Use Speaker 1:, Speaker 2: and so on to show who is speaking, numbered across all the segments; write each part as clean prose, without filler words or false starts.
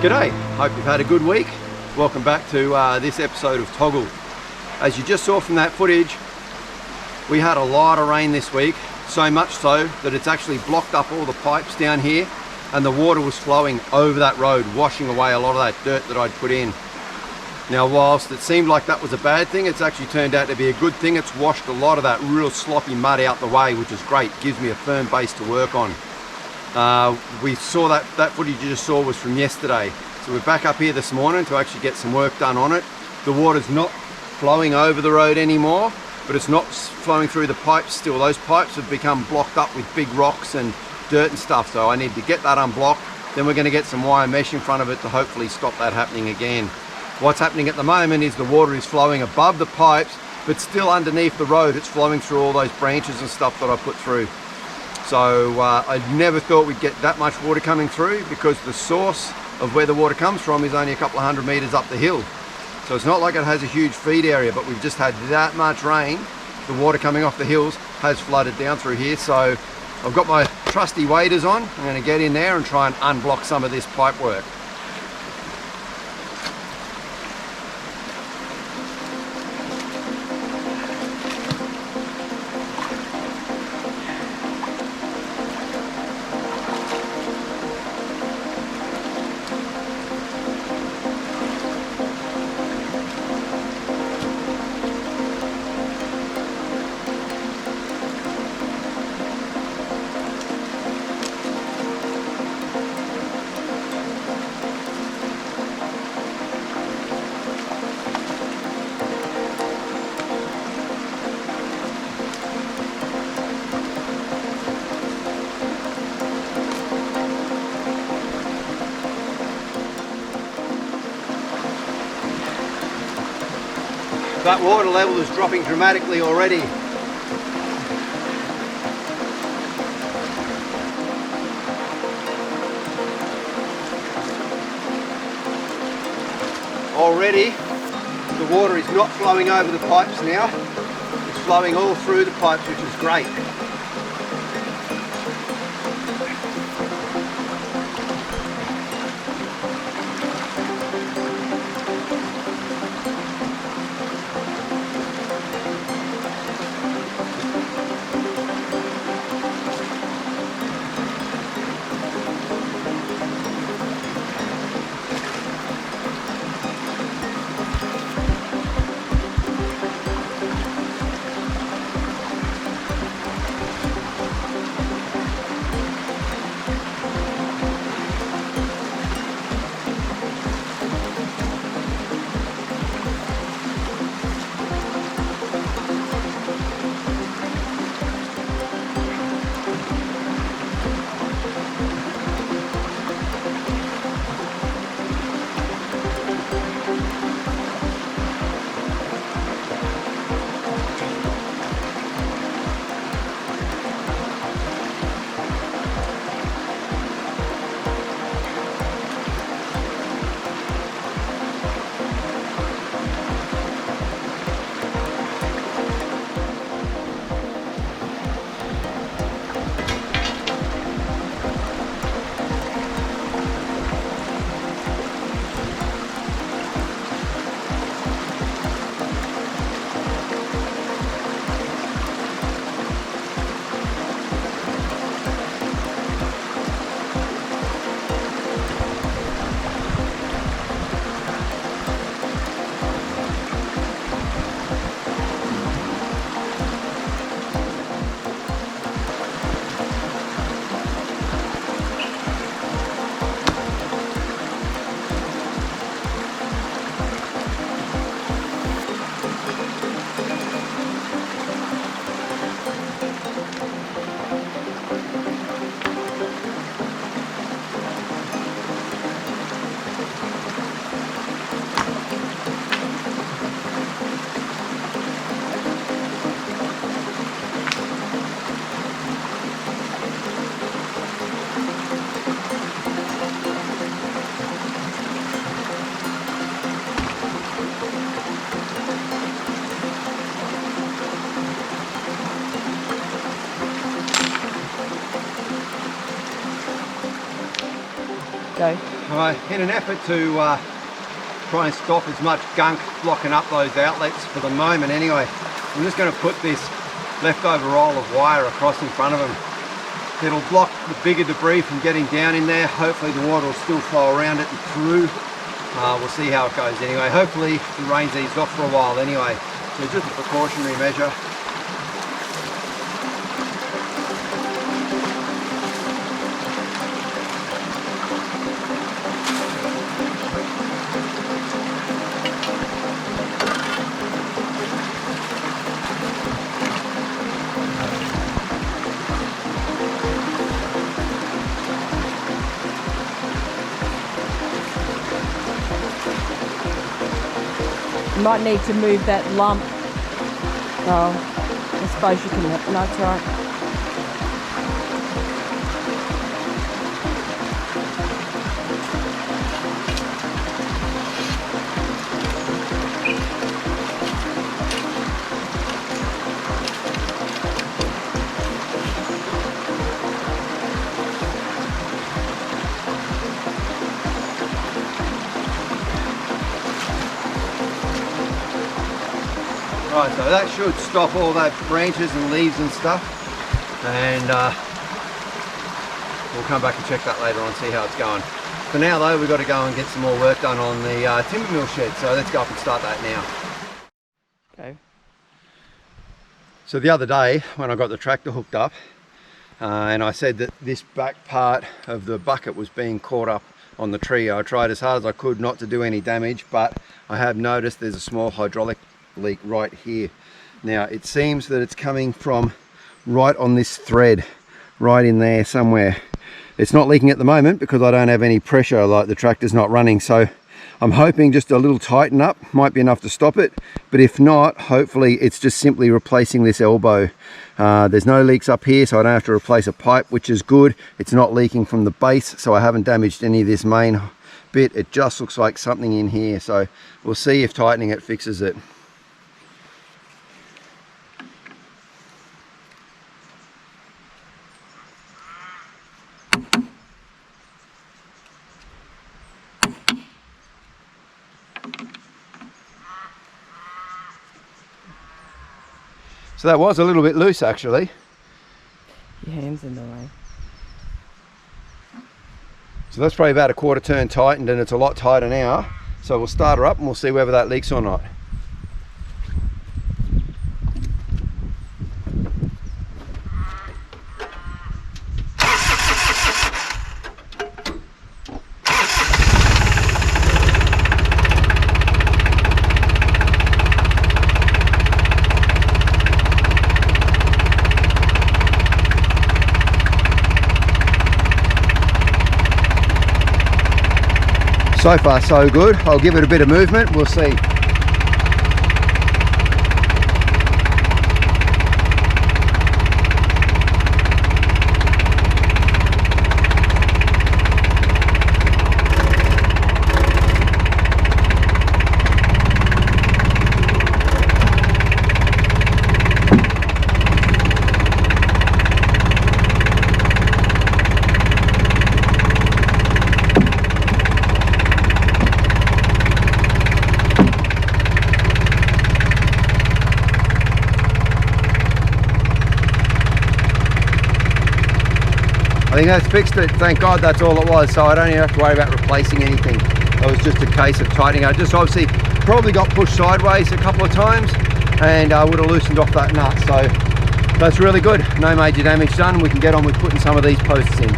Speaker 1: G'day, hope you've had a good week. Welcome back to this episode of Togl. As you just saw from that footage, we had a lot of rain this week, so much so that it's actually blocked up all the pipes down here and the water was flowing over that road, washing away a lot of that dirt that I'd put in. Now, whilst it seemed like that was a bad thing, it's actually turned out to be a good thing. It's washed a lot of that real sloppy mud out the way, which is great. Gives me a firm base to work on. We saw that footage you just saw was from yesterday. So we're back up here this morning to actually get some work done on it. The water's not flowing over the road anymore, but it's not flowing through the pipes still. Those pipes have become blocked up with big rocks and dirt and stuff, so I need to get that unblocked. Then we're going to get some wire mesh in front of it to hopefully stop that happening again. What's happening at the moment is the water is flowing above the pipes, but still underneath the road. It's flowing through all those branches and stuff that I put through. So I never thought we'd get that much water coming through, because the source of where the water comes from is only a couple of 100 meters up the hill. So it's not like it has a huge feed area, but we've just had that much rain. The water coming off the hills has flooded down through here. So I've got my trusty waders on. I'm going to get in there and try and unblock some of this pipe work. That water level is dropping dramatically already. Already, the water is not flowing over the pipes now. It's flowing all through the pipes, which is great.
Speaker 2: Go.
Speaker 1: In an effort to try and stop as much gunk blocking up those outlets for the moment anyway, I'm just going to put this leftover roll of wire across in front of them. It'll block the bigger debris from getting down in there. Hopefully the water will still flow around it and through. We'll see how it goes anyway. Hopefully the rain's eased off for a while anyway. So just a precautionary measure.
Speaker 2: You might need to move that lump. Oh, I suppose you can. No, it's all right.
Speaker 1: Right, so that should stop all that branches and leaves and stuff, and we'll come back and check that later on, see how it's going. For now though, we've got to go and get some more work done on the timber mill shed, so let's go up and start that now.
Speaker 2: Okay.
Speaker 1: So the other day when I got the tractor hooked up, and I said that this back part of the bucket was being caught up on the tree, I tried as hard as I could not to do any damage, but I have noticed there's a small hydraulic leak right here. Now it seems that it's coming from right on this thread, right in there somewhere. It's not leaking at the moment because I don't have any pressure, like the tractor's not running, so I'm hoping just a little tighten up might be enough to stop it, but if not, hopefully it's just simply replacing this elbow. There's no leaks up here, so I don't have to replace a pipe, which is good. It's not leaking from the base, so I haven't damaged any of this main bit. It just looks like something in here, so we'll see if tightening it fixes it. So that was a little bit loose actually.
Speaker 2: Your hand's in the way.
Speaker 1: So that's probably about a quarter turn tightened, and it's a lot tighter now. So we'll start her up and we'll see whether that leaks or not. So far so good. I'll give it a bit of movement, we'll see. I think that's fixed it, thank God that's all it was, so I don't even have to worry about replacing anything. It was just a case of tightening. I just obviously probably got pushed sideways a couple of times and I would have loosened off that nut, so that's really good. No major damage done. We can get on with putting some of these posts in.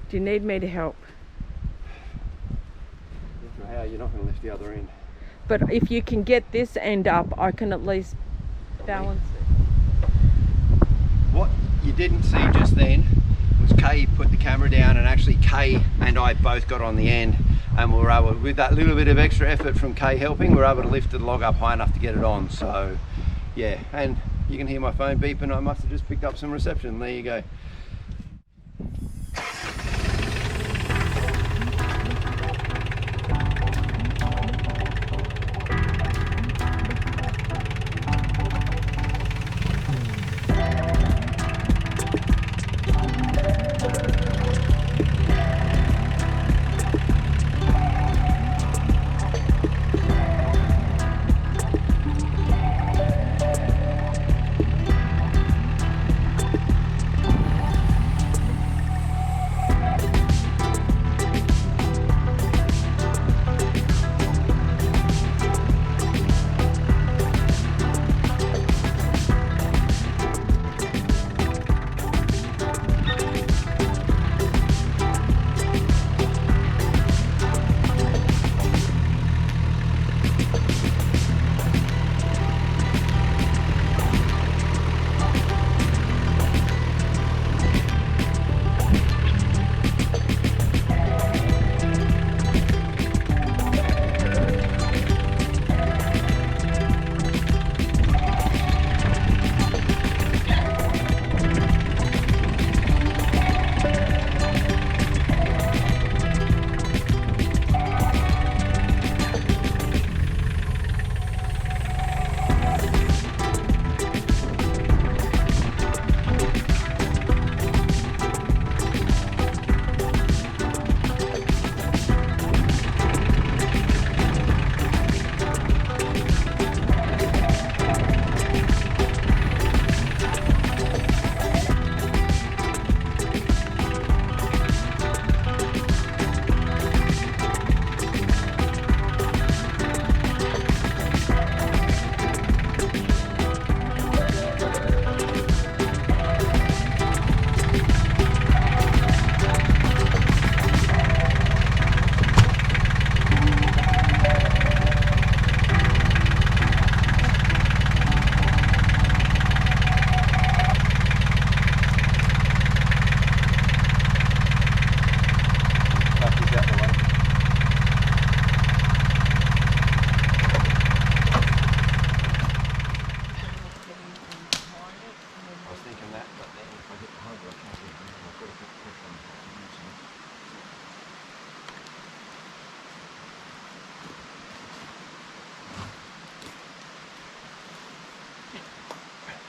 Speaker 2: Do you need me to help?
Speaker 1: How you're not going to lift the other end.
Speaker 2: But if you can get this end up, I can at least balance it.
Speaker 1: What you didn't see just then was Kay put the camera down, and actually Kay and I both got on the end, and we were able, with that little bit of extra effort from Kay helping, we were able to lift the log up high enough to get it on. So yeah, and you can hear my phone beeping. I must have just picked up some reception. There you go.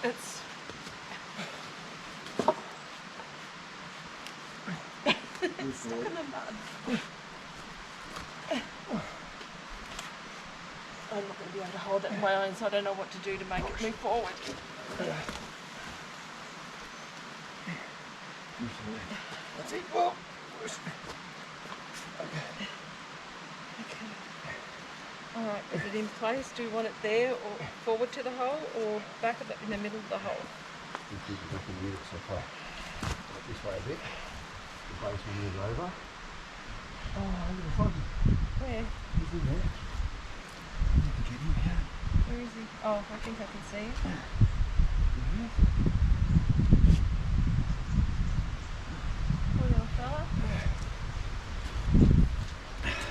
Speaker 2: It's stuck in the mud. I'm not going to be able to hold it on my own, so I don't know what to do to make it move forward.
Speaker 1: That's it. Well,
Speaker 2: Alright, is it in place? Do you want it there or forward to the hole or back of it in the middle of the hole?
Speaker 1: This way a bit. The base will move over. Oh, look at the frog.
Speaker 2: Where?
Speaker 1: He's in there. I need to get him here.
Speaker 2: Where is he? Oh, I think I can see him. Poor little fella.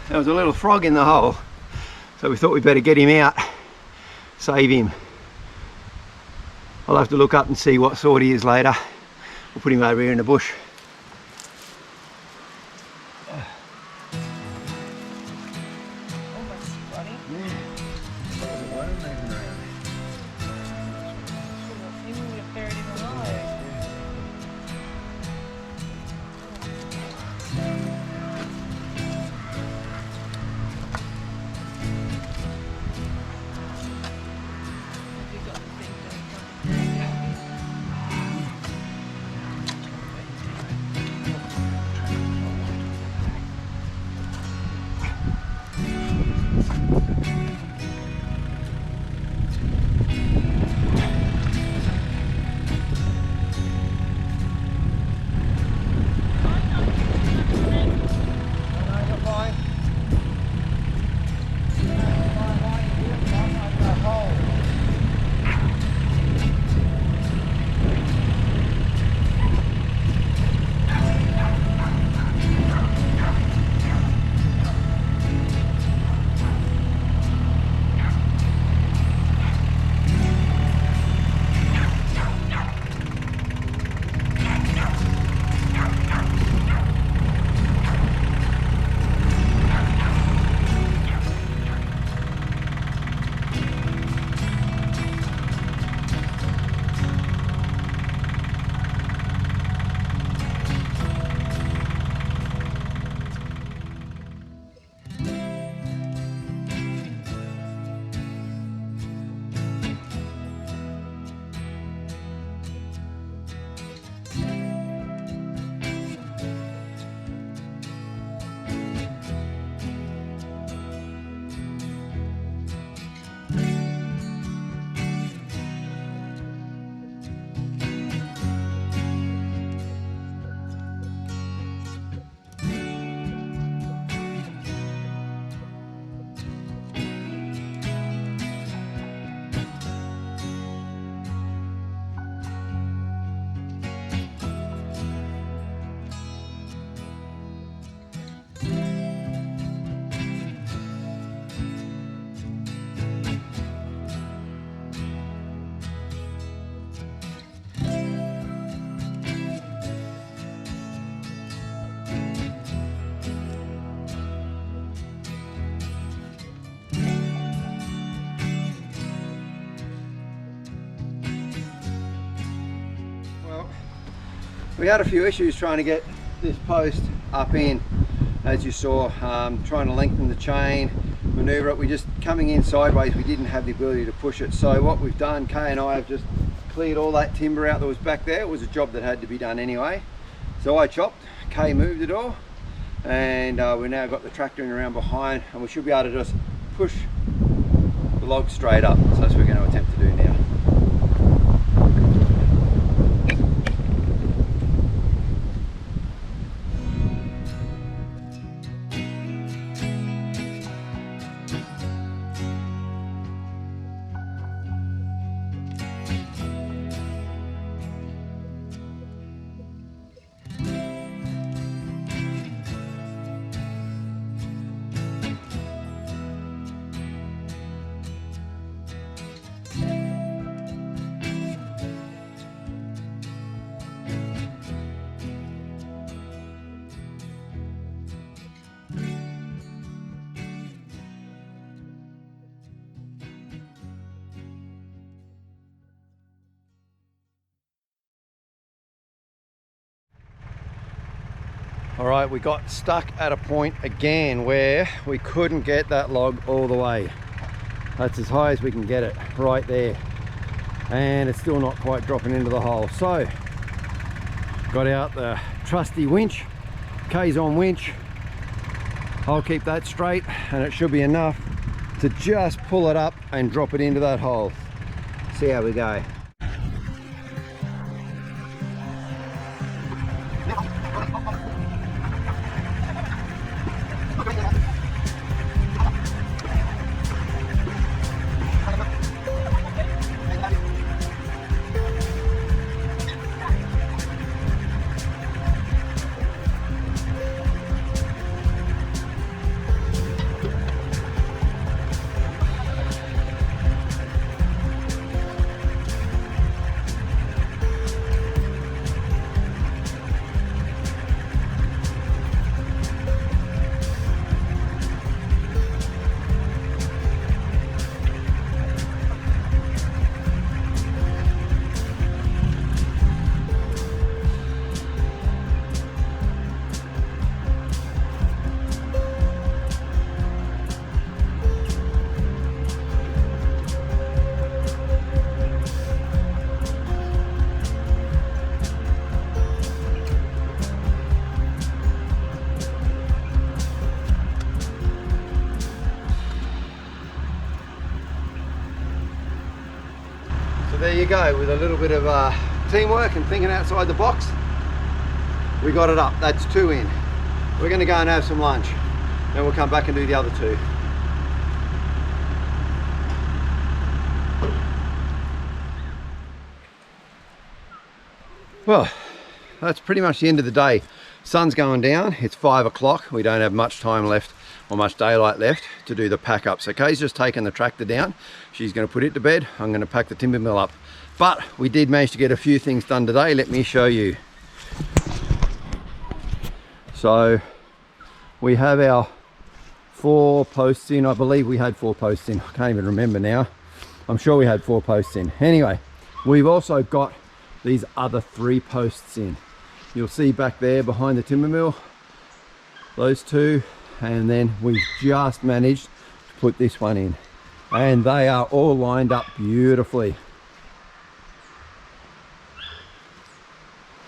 Speaker 1: There was a little frog in the hole, so we thought we'd better get him out, save him. I'll have to look up and see what sort he is later. We'll put him over here in the bush.
Speaker 2: Almost funny.
Speaker 1: Yeah. There's a worm moving around.
Speaker 2: He would have buried him alive. Have you got the thing going?
Speaker 1: We had a few issues trying to get this post up in, as you saw, trying to lengthen the chain, maneuver it. We just coming in sideways, we didn't have the ability to push it. So what we've done, Kay and I have just cleared all that timber out that was back there. It was a job that had to be done anyway. So I chopped, Kay moved it all, and we now got the tractor in around behind, and we should be able to just push the log straight up. So that's what we're going to attempt to do now. All right, we got stuck at a point again where we couldn't get that log all the way. That's as high as we can get it, right there. And it's still not quite dropping into the hole. So, got out the trusty winch. Kay's on winch. I'll keep that straight, and it should be enough to just pull it up and drop it into that hole. See how we go. So there you go, with a little bit of teamwork and thinking outside the box, we got it up. That's 2 in. We're going to go and have some lunch, then we'll come back and do the other 2. Well, that's pretty much the end of the day. Sun's going down, it's 5 o'clock. We don't have much time left or much daylight left to do the pack up. So Kay's just taken the tractor down. She's going to put it to bed. I'm going to pack the timber mill up. But we did manage to get a few things done today. Let me show you. So we have our 4 posts in. I believe we had 4 posts in. I can't even remember now. I'm sure we had 4 posts in. Anyway, we've also got these other 3 posts in. You'll see back there behind the timber mill, those 2, and then we've just managed to put this one in, and they are all lined up beautifully,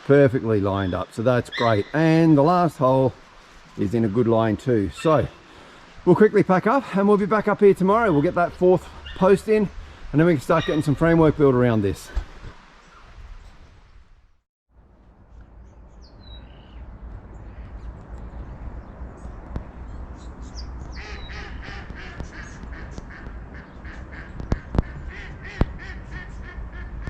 Speaker 1: perfectly lined up, so that's great. And the last hole is in a good line too. So we'll quickly pack up and we'll be back up here tomorrow. We'll get that 4th post in, and then we can start getting some framework built around this.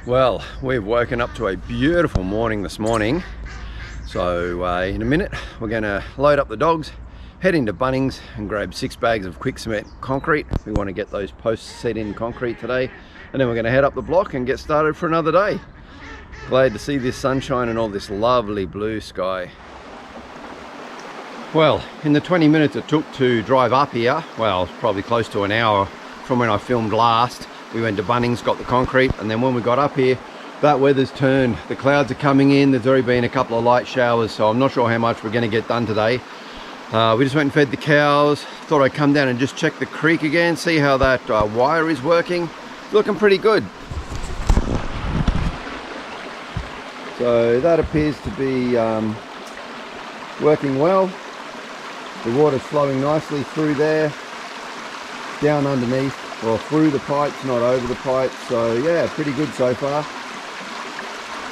Speaker 1: Well, we've woken up to a beautiful morning this morning. So in a minute, we're going to load up the dogs, head into Bunnings and grab 6 bags of quick cement concrete. We want to get those posts set in concrete today. And then we're going to head up the block and get started for another day. Glad to see this sunshine and all this lovely blue sky. Well, in the 20 minutes it took to drive up here, well, probably close to an hour from when I filmed last, we went to Bunnings, got the concrete, and then when we got up here, that weather's turned. The clouds are coming in. There's already been a couple of light showers, so I'm not sure how much we're going to get done today. We just went and fed the cows. Thought I'd come down and just check the creek again, see how that wire is working. Looking pretty good. So that appears to be working well. The water's flowing nicely through there, down underneath, or through the pipes, not over the pipes. So yeah, pretty good so far.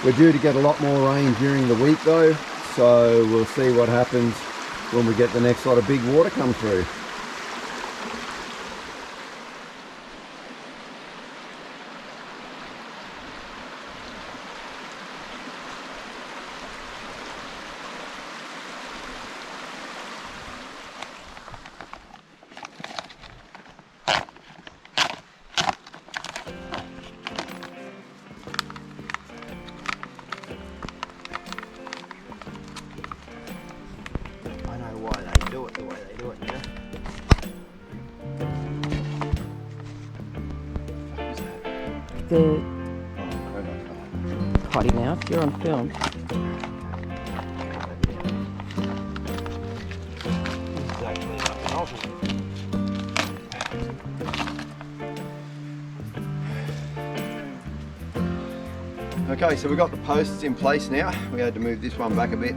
Speaker 1: We're due to get a lot more rain during the week though, so we'll see what happens when we get the next lot of big water come through. Do it the way they do it now.
Speaker 2: The potty mouth, you're on film.
Speaker 1: Exactly like an oval. Okay, so we've got the posts in place now. We had to move this one back a bit.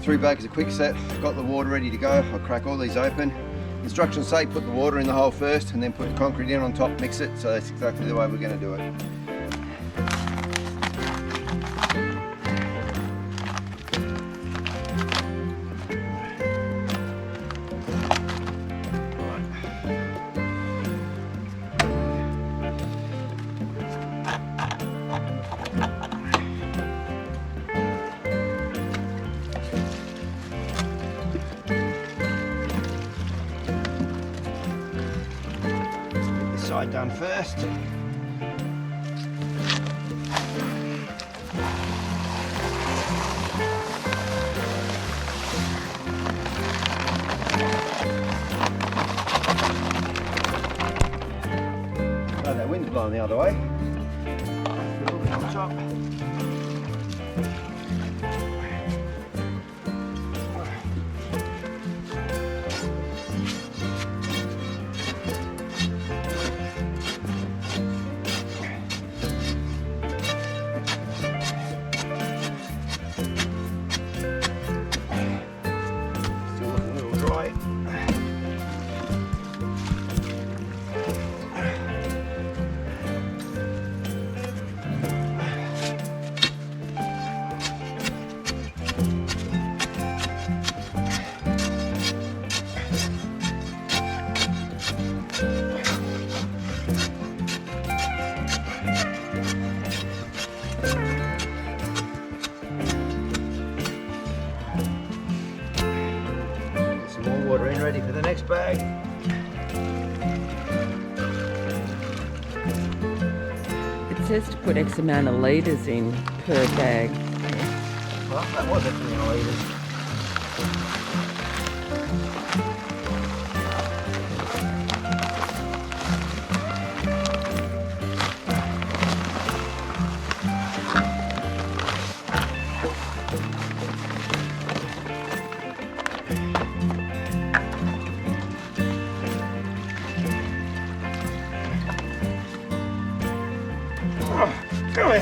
Speaker 1: 3 bags of quick set, got the water ready to go. I'll crack all these open. Instructions say put the water in the hole first and then put the concrete in on top, mix it. So that's exactly the way we're going to do it. Side done first. Oh, that wind's blowing the other way. A little bit on top. Water in, ready for the next bag.
Speaker 2: It says to put X amount of litres in per bag.
Speaker 1: Well, that was X amount of litres. Come here.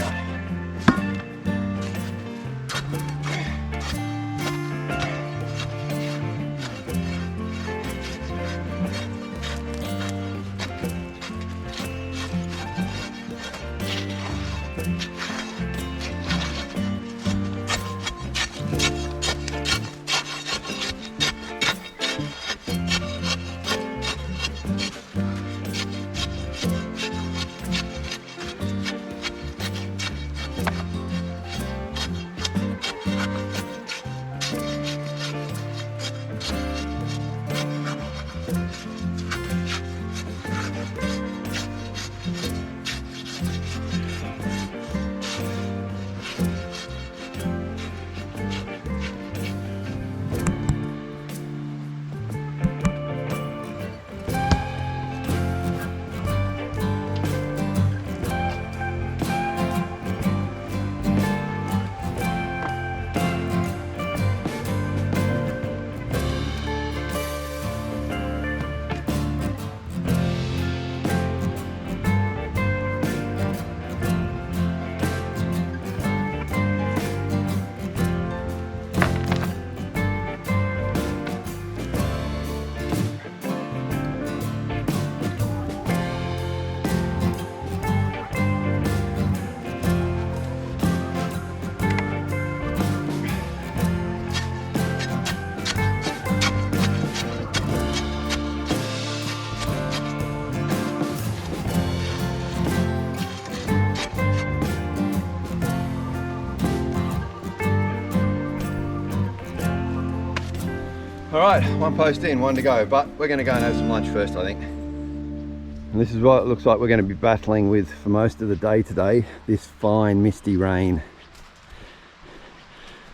Speaker 1: All right, one post in, one to go, but we're going to go and have some lunch first, I think. And this is what it looks like we're going to be battling with for most of the day today, this fine misty rain.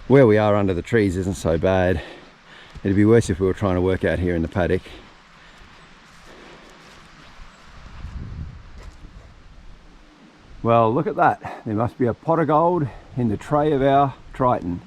Speaker 1: Where we are under the trees isn't so bad. It'd be worse if we were trying to work out here in the paddock. Well, look at that. There must be a pot of gold in the tray of our Triton.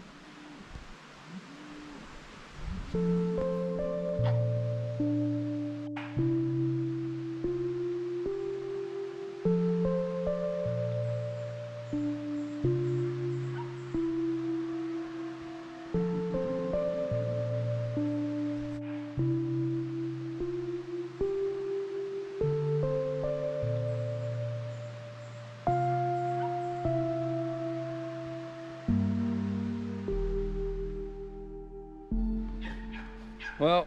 Speaker 1: Well,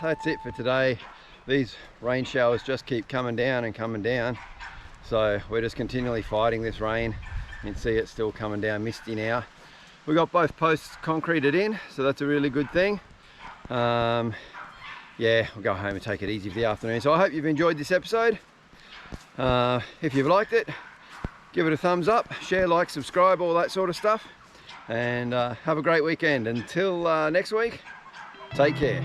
Speaker 1: that's it for today. These rain showers just keep coming down and coming down. So we're just continually fighting this rain. You can see it's still coming down misty now. We got both posts concreted in, so that's a really good thing. Yeah, we'll go home and take it easy for the afternoon. So I hope you've enjoyed this episode. If you've liked it, give it a thumbs up, share, like, subscribe, all that sort of stuff. And have a great weekend. Until next week, take care.